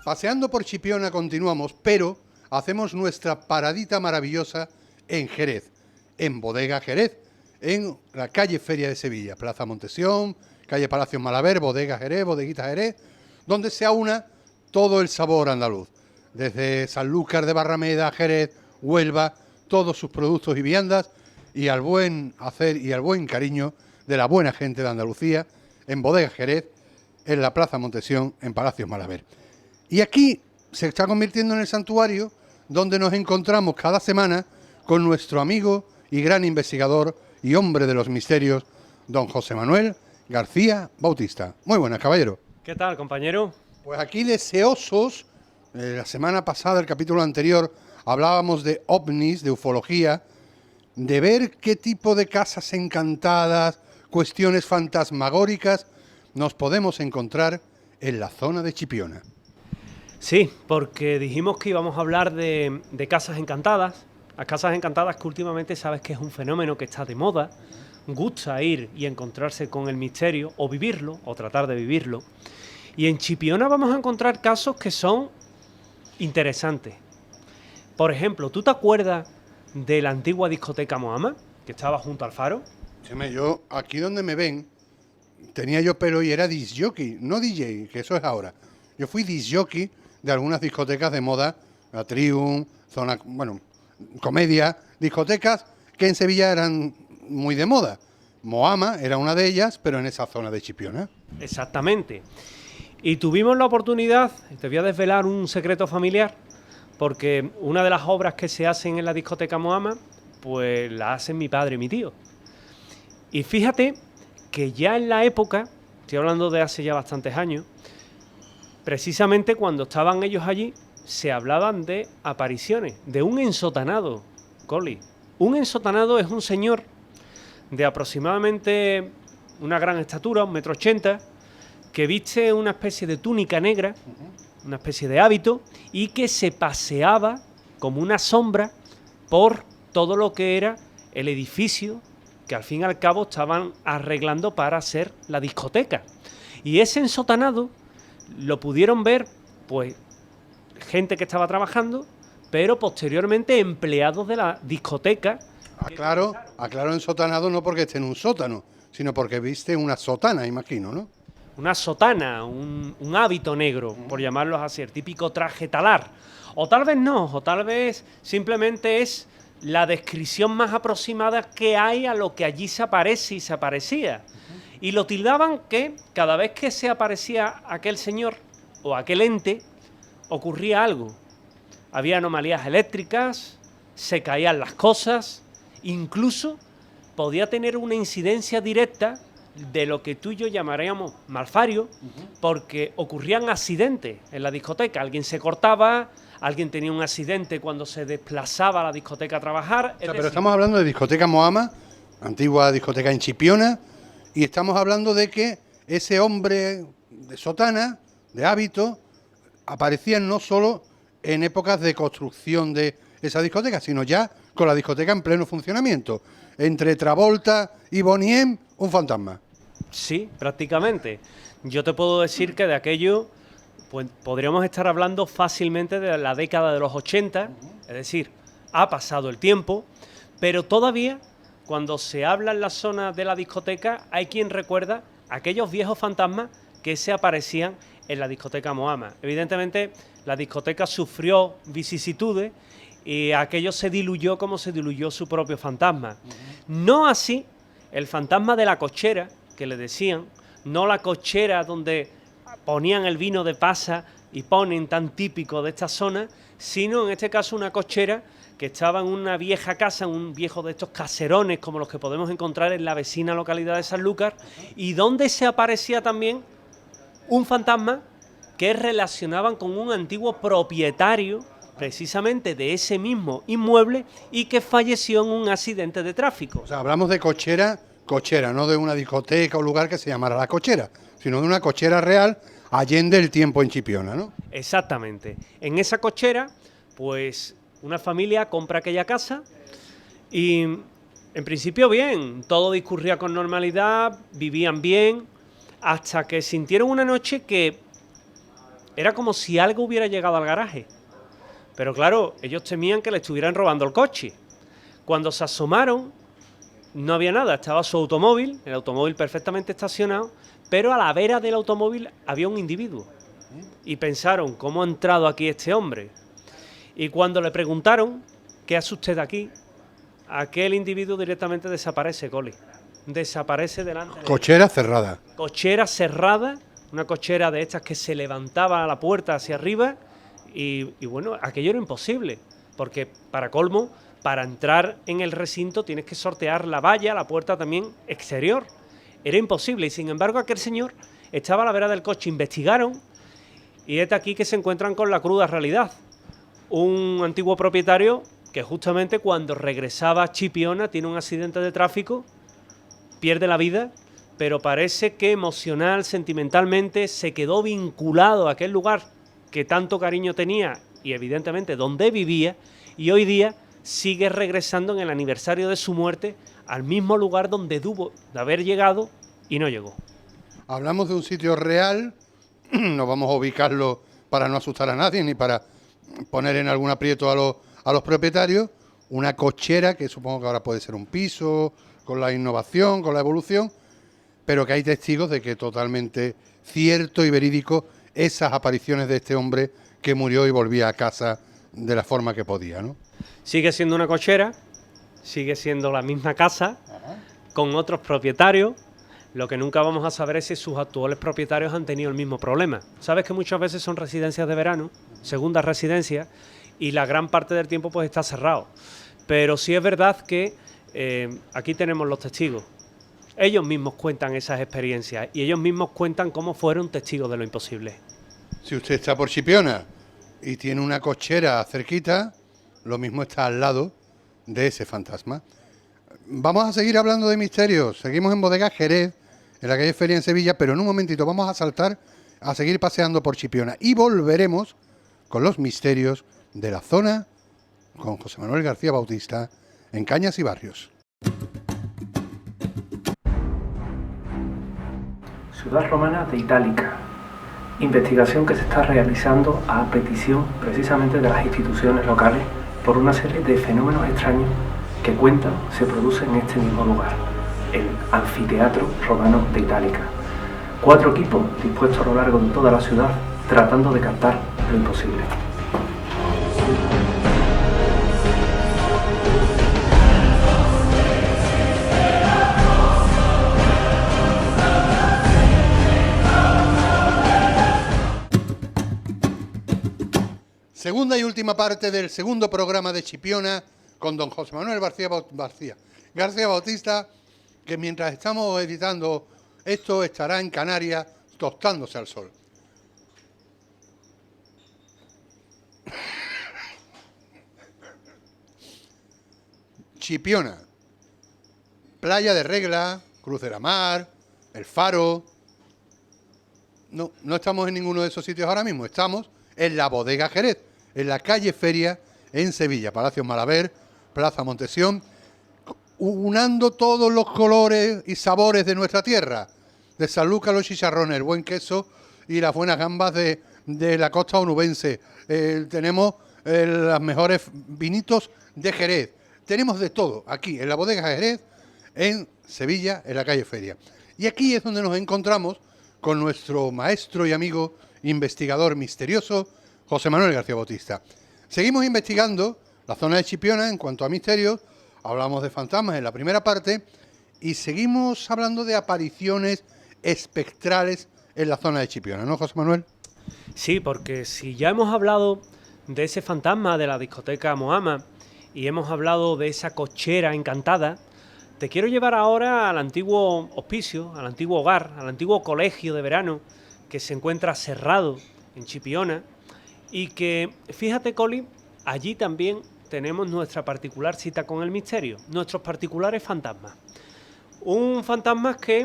Paseando por Chipiona continuamos, pero hacemos nuestra paradita maravillosa en Jerez, en Bodega Jerez, en la calle Feria de Sevilla, Plaza Montesión, calle Palacios Malaver, Bodega Jerez, Bodeguita Jerez, donde se aúna todo el sabor andaluz, desde Sanlúcar de Barrameda, Jerez, Huelva, todos sus productos y viandas, y al buen hacer y al buen cariño de la buena gente de Andalucía, en Bodega Jerez, en la Plaza Montesión, en Palacios Malaver. Y aquí se está convirtiendo en el santuario donde nos encontramos cada semana con nuestro amigo y gran investigador y hombre de los misterios, don José Manuel García Bautista. Muy buenas, caballero. ¿Qué tal, compañero? Pues aquí deseosos, la semana pasada, el capítulo anterior, hablábamos de ovnis, de ufología, de ver qué tipo de casas encantadas, cuestiones fantasmagóricas nos podemos encontrar en la zona de Chipiona. Sí, porque dijimos que íbamos a hablar de casas encantadas. Las casas encantadas que últimamente sabes que es un fenómeno que está de moda. Gusta ir y encontrarse con el misterio, o vivirlo, o tratar de vivirlo. Y en Chipiona vamos a encontrar casos que son interesantes. Por ejemplo, ¿tú te acuerdas de la antigua discoteca Moama, que estaba junto al faro? Yo, aquí donde me ven, tenía yo pelo y era disc jockey, no DJ, que eso es ahora. Yo fui disc jockey de algunas discotecas de moda, la Triumph, zona, bueno, comedia, discotecas que en Sevilla eran muy de moda. Moama era una de ellas, pero en esa zona de Chipiona. Exactamente. Y tuvimos la oportunidad, te voy a desvelar un secreto familiar, porque una de las obras que se hacen en la discoteca Moama, pues la hacen mi padre y mi tío. Y fíjate que ya en la época, estoy hablando de hace ya bastantes años, precisamente cuando estaban ellos allí, se hablaban de apariciones, de un ensotanado, Coli. Un ensotanado es un señor de aproximadamente una gran estatura, 1,80 m, que viste una especie de túnica negra, una especie de hábito, y que se paseaba como una sombra por todo lo que era el edificio que al fin y al cabo estaban arreglando para hacer la discoteca. Y ese ensotanado lo pudieron ver, pues, gente que estaba trabajando, pero posteriormente empleados de la discoteca. Aclaro ensotanado no porque esté en un sótano, sino porque viste una sotana, imagino, ¿no? Una sotana, un hábito negro, por llamarlo así, el típico traje talar. O tal vez no, o tal vez simplemente es la descripción más aproximada que hay a lo que allí se aparece y se aparecía. Y lo tildaban que cada vez que se aparecía aquel señor o aquel ente, ocurría algo. Había anomalías eléctricas, se caían las cosas, incluso podía tener una incidencia directa de lo que tú y yo llamaríamos malfario, porque ocurrían accidentes en la discoteca. Alguien se cortaba, alguien tenía un accidente cuando se desplazaba a la discoteca a trabajar. Pero estamos hablando de discoteca Moama, antigua discoteca en Chipiona, y estamos hablando de que ese hombre de sotana, de hábito, aparecía no solo en épocas de construcción de esa discoteca, sino ya con la discoteca en pleno funcionamiento. Entre Travolta y Bonnie M, un fantasma. Sí, prácticamente. Yo te puedo decir que de aquello, pues podríamos estar hablando fácilmente de la década de los 80, es decir, ha pasado el tiempo, pero todavía cuando se habla en la zona de la discoteca hay quien recuerda aquellos viejos fantasmas que se aparecían en la discoteca Moama. Evidentemente la discoteca sufrió vicisitudes y aquello se diluyó como se diluyó su propio fantasma. No así el fantasma de la cochera, que le decían, no la cochera donde ponían el vino de pasa y ponen tan típico de esta zona, sino en este caso una cochera que estaba en una vieja casa, un viejo de estos caserones como los que podemos encontrar en la vecina localidad de Sanlúcar, y donde se aparecía también un fantasma que relacionaban con un antiguo propietario precisamente de ese mismo inmueble y que falleció en un accidente de tráfico. O sea, hablamos de cochera, no de una discoteca o lugar que se llamara La Cochera, sino de una cochera real allende el tiempo en Chipiona, ¿no? Exactamente. En esa cochera, pues una familia compra aquella casa y en principio bien, todo discurría con normalidad, vivían bien, hasta que sintieron una noche que Era como si algo hubiera llegado al garaje. Pero claro, ellos temían que le estuvieran robando el coche. Cuando se asomaron, no había nada, estaba su automóvil, el automóvil perfectamente estacionado, pero a la vera del automóvil había un individuo. Y pensaron, ¿cómo ha entrado aquí este hombre? Y cuando le preguntaron, ¿qué hace usted aquí?, aquel individuo directamente desaparece, Coli. Desaparece delante de Cochera cerrada. Cochera cerrada, una cochera de estas que se levantaba a la puerta hacia arriba y bueno, aquello era imposible, porque para colmo, para entrar en el recinto tienes que sortear la valla, la puerta también exterior. Era imposible y sin embargo aquel señor estaba a la vera del coche, investigaron y es aquí que se encuentran con la cruda realidad. Un antiguo propietario que justamente cuando regresaba a Chipiona tiene un accidente de tráfico, pierde la vida, pero parece que emocional, sentimentalmente, se quedó vinculado a aquel lugar que tanto cariño tenía y evidentemente donde vivía, y hoy día sigue regresando en el aniversario de su muerte al mismo lugar donde tuvo de haber llegado y no llegó. Hablamos de un sitio real, no vamos a ubicarlo para no asustar a nadie ni para poner en algún aprieto a los propietarios, una cochera que supongo que ahora puede ser un piso, con la innovación, con la evolución, pero que hay testigos de que totalmente cierto y verídico esas apariciones de este hombre que murió y volvía a casa de la forma que podía, ¿no? Sigue siendo una cochera, sigue siendo la misma casa, con otros propietarios. Lo que nunca vamos a saber es si sus actuales propietarios han tenido el mismo problema. Sabes que muchas veces son residencias de verano, segundas residencias, y la gran parte del tiempo pues está cerrado. Pero sí es verdad que aquí tenemos los testigos. Ellos mismos cuentan esas experiencias y ellos mismos cuentan cómo fueron testigos de lo imposible. Si usted está por Chipiona y tiene una cochera cerquita, lo mismo está al lado de ese fantasma. Vamos a seguir hablando de misterios. Seguimos en Bodega Jerez, en la calle Feria en Sevilla, pero en un momentito vamos a saltar a seguir paseando por Chipiona y volveremos con los misterios de la zona con José Manuel García Bautista en Cañas y Barrios. Ciudad romana de Itálica. Investigación que se está realizando a petición precisamente de las instituciones locales por una serie de fenómenos extraños que cuentan se producen en este mismo lugar, el Anfiteatro Romano de Itálica. 4 equipos dispuestos a lo largo de toda la ciudad tratando de captar lo imposible. Segunda y última parte del segundo programa de Chipiona con don José Manuel García Bautista, que mientras estamos editando esto estará en Canarias tostándose al sol. Chipiona, Playa de Regla, Cruz de la Mar, El Faro. No estamos en ninguno de esos sitios ahora mismo, estamos en la Bodega Jerez, en la calle Feria en Sevilla, Palacio Malaver, Plaza Montesión, unando todos los colores y sabores de nuestra tierra. De Sanlúcar los chicharrones, el buen queso y las buenas gambas de la costa onubense. Tenemos los mejores vinitos de Jerez. Tenemos de todo aquí, en la Bodega Jerez, en Sevilla, en la calle Feria. Y aquí es donde nos encontramos con nuestro maestro y amigo investigador misterioso, José Manuel García Bautista. Seguimos investigando la zona de Chipiona en cuanto a misterios, hablamos de fantasmas en la primera parte y seguimos hablando de apariciones espectrales en la zona de Chipiona, ¿no, José Manuel? Sí, porque si ya hemos hablado de ese fantasma de la discoteca Moama y hemos hablado de esa cochera encantada, te quiero llevar ahora al antiguo hospicio, al antiguo hogar, al antiguo colegio de verano que se encuentra cerrado en Chipiona y que, fíjate, Coli, allí también tenemos nuestra particular cita con el misterio, nuestros particulares fantasmas. Un fantasma que,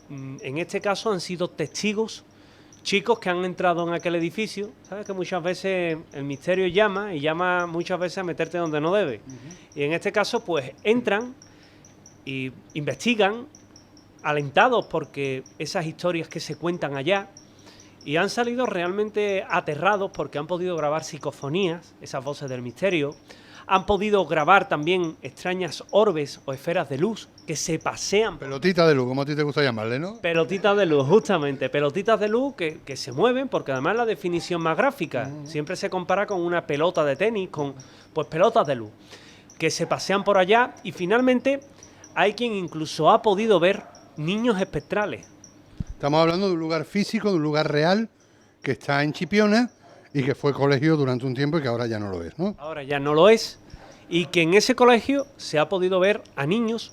en este caso, han sido testigos, chicos que han entrado en aquel edificio. Sabes que muchas veces el misterio llama y llama muchas veces a meterte donde no debe. Y en este caso, pues, entran y investigan, alentados porque esas historias que se cuentan allá, y han salido realmente aterrados porque han podido grabar psicofonías, esas voces del misterio. Han podido grabar también extrañas orbes o esferas de luz que se pasean. Pelotita de luz, como a ti te gusta llamarle, ¿no? Pelotitas de luz, justamente. Pelotitas de luz que se mueven, porque además la definición más gráfica siempre se compara con una pelota de tenis, con pues pelotas de luz, que se pasean por allá. Y finalmente hay quien incluso ha podido ver niños espectrales. Estamos hablando de un lugar físico, de un lugar real, que está en Chipiona y que fue colegio durante un tiempo y que ahora ya no lo es, ¿no? Ahora ya no lo es. Y que en ese colegio se ha podido ver a niños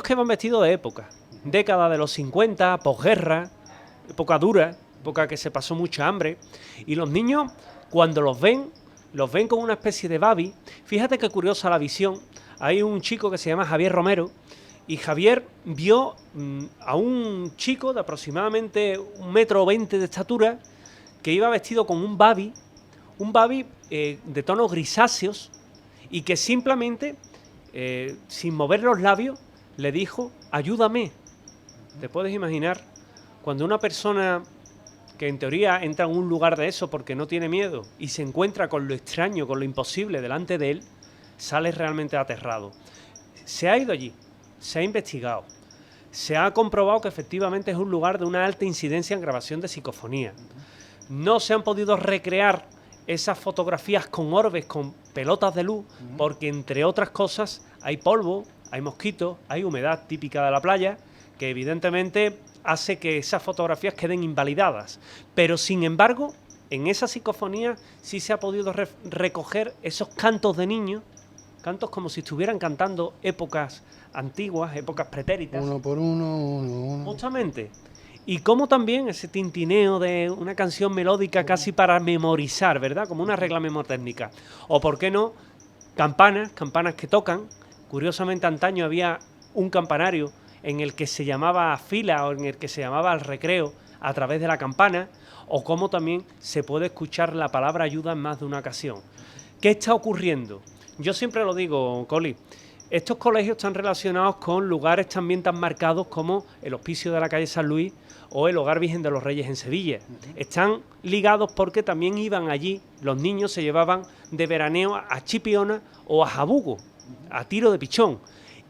que van vestidos de época. Década de los 50, posguerra, época dura, época que se pasó mucha hambre. Y los niños, cuando los ven con una especie de babi. Fíjate qué curiosa la visión. Hay un chico que se llama Javier Romero, y Javier vio a un chico de aproximadamente 1,20 m de estatura, que iba vestido con un babi de tonos grisáceos, y que simplemente, sin mover los labios, le dijo: ayúdame. ¿Te puedes imaginar? Cuando una persona que en teoría entra en un lugar de eso porque no tiene miedo y se encuentra con lo extraño, con lo imposible delante de él, sale realmente aterrado. Se ha ido allí, se ha investigado, se ha comprobado que efectivamente es un lugar de una alta incidencia en grabación de psicofonía. No se han podido recrear esas fotografías con orbes, con pelotas de luz, porque entre otras cosas hay polvo, hay mosquitos, hay humedad típica de la playa, que evidentemente hace que esas fotografías queden invalidadas. Pero sin embargo, en esa psicofonía sí se ha podido recoger esos cantos de niños, cantos como si estuvieran cantando épocas antiguas, épocas pretéritas. Uno por uno. Justamente. Y como también ese tintineo de una canción melódica casi para memorizar, ¿verdad? Como una regla memotécnica. O, ¿por qué no? Campanas que tocan. Curiosamente, antaño había un campanario en el que se llamaba fila o en el que se llamaba al recreo a través de la campana. O como también se puede escuchar la palabra ayuda en más de una ocasión. ¿Qué está ocurriendo? Yo siempre lo digo, Coli. Estos colegios están relacionados con lugares también tan marcados como el Hospicio de la calle San Luis o el Hogar Virgen de los Reyes en Sevilla. Están ligados porque también iban allí, los niños se llevaban de veraneo a Chipiona o a Jabugo, a tiro de pichón.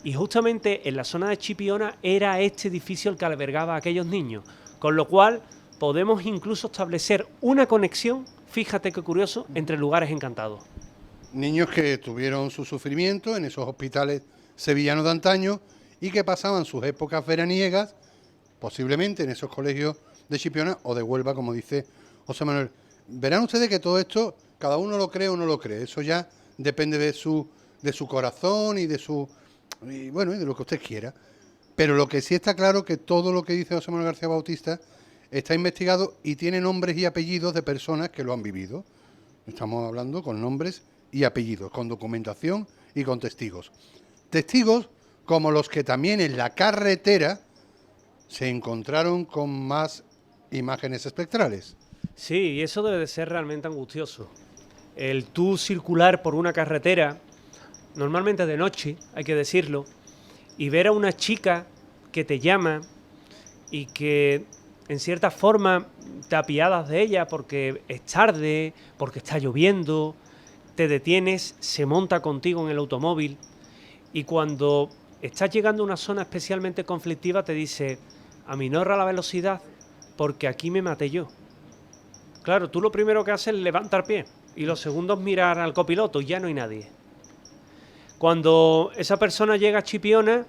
Y justamente en la zona de Chipiona era este edificio el que albergaba a aquellos niños. Con lo cual podemos incluso establecer una conexión, fíjate qué curioso, entre lugares encantados. Niños que tuvieron su sufrimiento en esos hospitales sevillanos de antaño y que pasaban sus épocas veraniegas, posiblemente en esos colegios de Chipiona o de Huelva, como dice José Manuel. Verán ustedes que todo esto, cada uno lo cree o no lo cree, eso ya depende de su corazón y de lo que usted quiera. Pero lo que sí está claro que todo lo que dice José Manuel García Bautista está investigado y tiene nombres y apellidos de personas que lo han vivido. Estamos hablando con nombres y apellidos, con documentación y con testigos. Testigos como los que también en la carretera se encontraron con más imágenes espectrales. Sí, y eso debe de ser realmente angustioso. El tú circular por una carretera, normalmente de noche, hay que decirlo, y ver a una chica que te llama y que en cierta forma te apiadas de ella porque es tarde, porque está lloviendo, te detienes, se monta contigo en el automóvil y cuando estás llegando a una zona especialmente conflictiva te dice: aminora la velocidad porque aquí me maté yo. Claro, tú lo primero que haces es levantar pie y lo segundo es mirar al copiloto y ya no hay nadie. Cuando esa persona llega a Chipiona,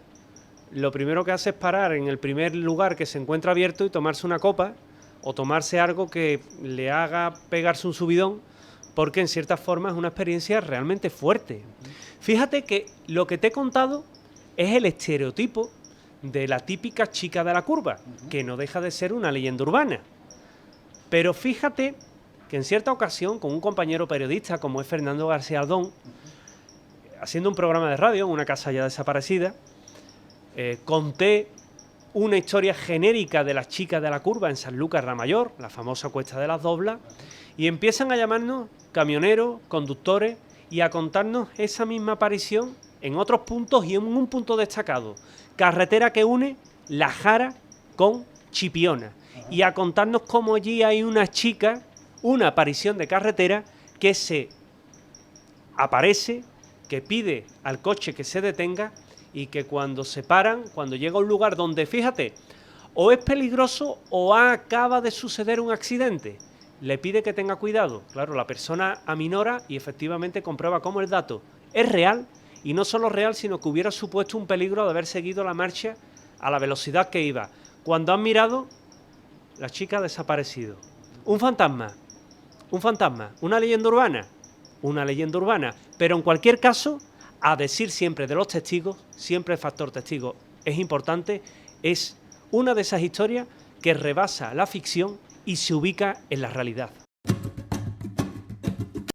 lo primero que hace es parar en el primer lugar que se encuentra abierto y tomarse una copa o tomarse algo que le haga pegarse un subidón, porque en cierta forma es una experiencia realmente fuerte. Fíjate que lo que te he contado es el estereotipo de la típica chica de la curva, que no deja de ser una leyenda urbana. Pero fíjate que en cierta ocasión, con un compañero periodista como es Fernando García Aldón, haciendo un programa de radio en una casa ya desaparecida, conté una historia genérica de las chicas de la curva en Sanlúcar la Mayor, la famosa Cuesta de las Doblas, y empiezan a llamarnos camioneros, conductores, y a contarnos esa misma aparición en otros puntos y en un punto destacado, carretera que une La Jara con Chipiona. y a contarnos cómo allí hay una chica, una aparición de carretera que se aparece, que pide al coche que se detenga y que cuando se paran, cuando llega a un lugar donde, fíjate, o es peligroso o acaba de suceder un accidente, le pide que tenga cuidado. Claro, la persona aminora y efectivamente comprueba cómo el dato es real, y no solo real, sino que hubiera supuesto un peligro de haber seguido la marcha a la velocidad que iba. Cuando han mirado, la chica ha desaparecido. Un fantasma, una leyenda urbana, pero en cualquier caso, a decir siempre de los testigos, siempre el factor testigo es importante, es una de esas historias que rebasa la ficción y se ubica en la realidad.